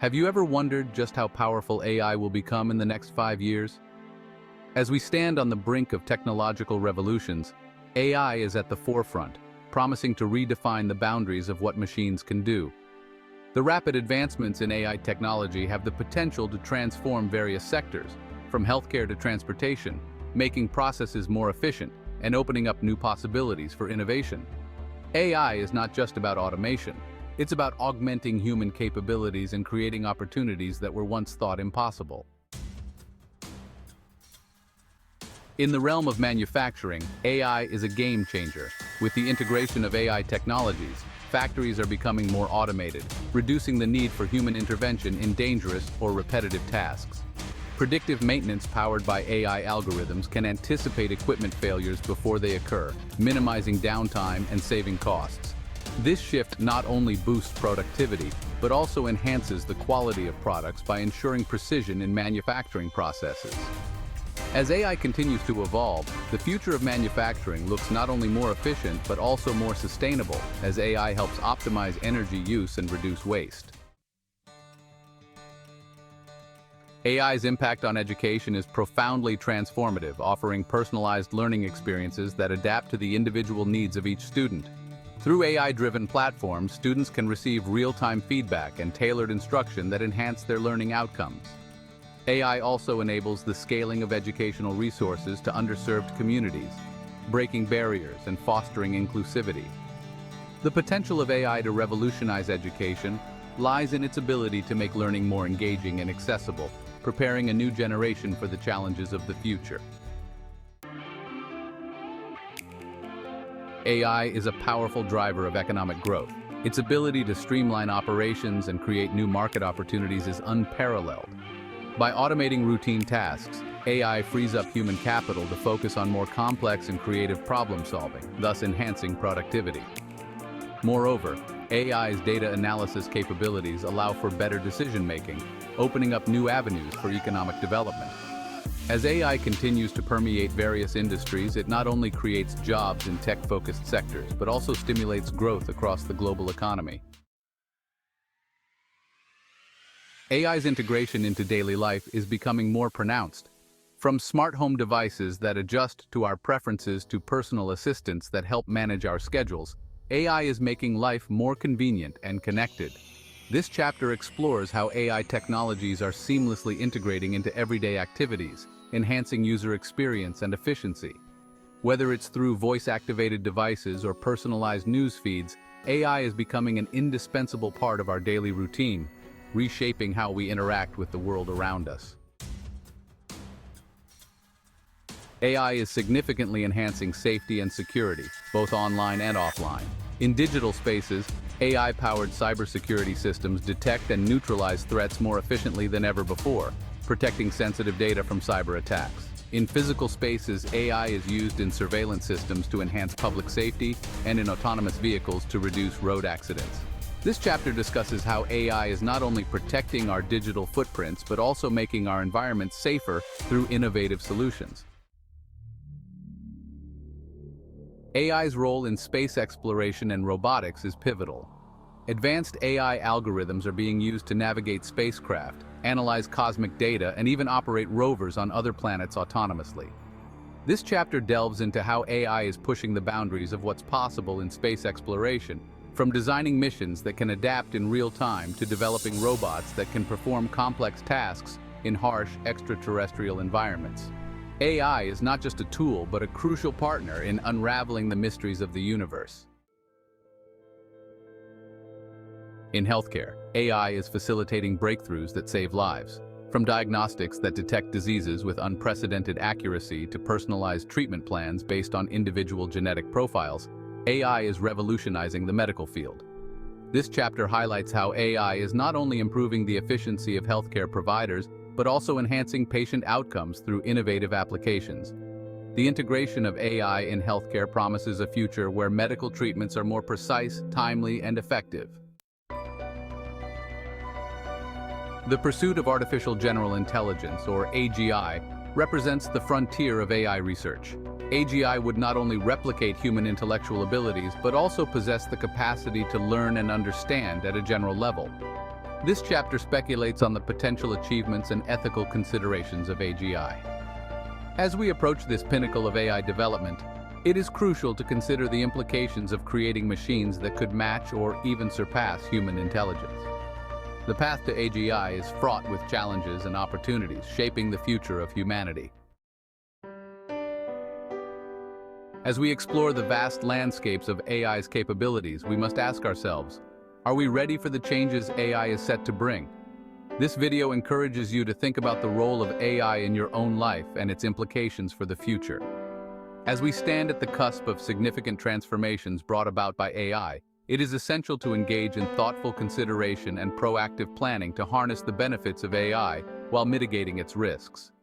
Have you ever wondered just how powerful AI will become in the next 5 years? As we stand on the brink of technological revolutions, AI is at the forefront, promising to redefine the boundaries of what machines can do. The rapid advancements in AI technology have the potential to transform various sectors, from healthcare to transportation, making processes more efficient and opening up new possibilities for innovation. AI is not just about automation. It's about augmenting human capabilities and creating opportunities that were once thought impossible. In the realm of manufacturing, AI is a game changer. With the integration of AI technologies, factories are becoming more automated, reducing the need for human intervention in dangerous or repetitive tasks. Predictive maintenance powered by AI algorithms can anticipate equipment failures before they occur, minimizing downtime and saving costs. This shift not only boosts productivity, but also enhances the quality of products by ensuring precision in manufacturing processes. As AI continues to evolve, the future of manufacturing looks not only more efficient, but also more sustainable, as AI helps optimize energy use and reduce waste. AI's impact on education is profoundly transformative, offering personalized learning experiences that adapt to the individual needs of each student. Through AI-driven platforms, students can receive real-time feedback and tailored instruction that enhance their learning outcomes. AI also enables the scaling of educational resources to underserved communities, breaking barriers and fostering inclusivity. The potential of AI to revolutionize education lies in its ability to make learning more engaging and accessible, preparing a new generation for the challenges of the future. AI is a powerful driver of economic growth. Its ability to streamline operations and create new market opportunities is unparalleled. By automating routine tasks, AI frees up human capital to focus on more complex and creative problem-solving, thus enhancing productivity. Moreover, AI's data analysis capabilities allow for better decision-making, opening up new avenues for economic development. As AI continues to permeate various industries, it not only creates jobs in tech-focused sectors, but also stimulates growth across the global economy. AI's integration into daily life is becoming more pronounced. From smart home devices that adjust to our preferences to personal assistants that help manage our schedules, AI is making life more convenient and connected. This chapter explores how AI technologies are seamlessly integrating into everyday activities, enhancing user experience and efficiency. Whether it's through voice-activated devices or personalized news feeds, AI is becoming an indispensable part of our daily routine, reshaping how we interact with the world around us. AI is significantly enhancing safety and security, both online and offline. In digital spaces, AI-powered cybersecurity systems detect and neutralize threats more efficiently than ever before, protecting sensitive data from cyber attacks. In physical spaces, AI is used in surveillance systems to enhance public safety and in autonomous vehicles to reduce road accidents. This chapter discusses how AI is not only protecting our digital footprints, but also making our environments safer through innovative solutions. AI's role in space exploration and robotics is pivotal. Advanced AI algorithms are being used to navigate spacecraft, analyze cosmic data, and even operate rovers on other planets autonomously. This chapter delves into how AI is pushing the boundaries of what's possible in space exploration, from designing missions that can adapt in real time to developing robots that can perform complex tasks in harsh extraterrestrial environments. AI is not just a tool, but a crucial partner in unraveling the mysteries of the universe. In healthcare, AI is facilitating breakthroughs that save lives. From diagnostics that detect diseases with unprecedented accuracy to personalized treatment plans based on individual genetic profiles, AI is revolutionizing the medical field. This chapter highlights how AI is not only improving the efficiency of healthcare providers, but also enhancing patient outcomes through innovative applications. The integration of AI in healthcare promises a future where medical treatments are more precise, timely, and effective. The pursuit of artificial general intelligence, or AGI, represents the frontier of AI research. AGI would not only replicate human intellectual abilities, but also possess the capacity to learn and understand at a general level. This chapter speculates on the potential achievements and ethical considerations of AGI. As we approach this pinnacle of AI development, it is crucial to consider the implications of creating machines that could match or even surpass human intelligence. The path to AGI is fraught with challenges and opportunities, shaping the future of humanity. As we explore the vast landscapes of AI's capabilities, we must ask ourselves, are we ready for the changes AI is set to bring? This video encourages you to think about the role of AI in your own life and its implications for the future. As we stand at the cusp of significant transformations brought about by AI, it is essential to engage in thoughtful consideration and proactive planning to harness the benefits of AI while mitigating its risks.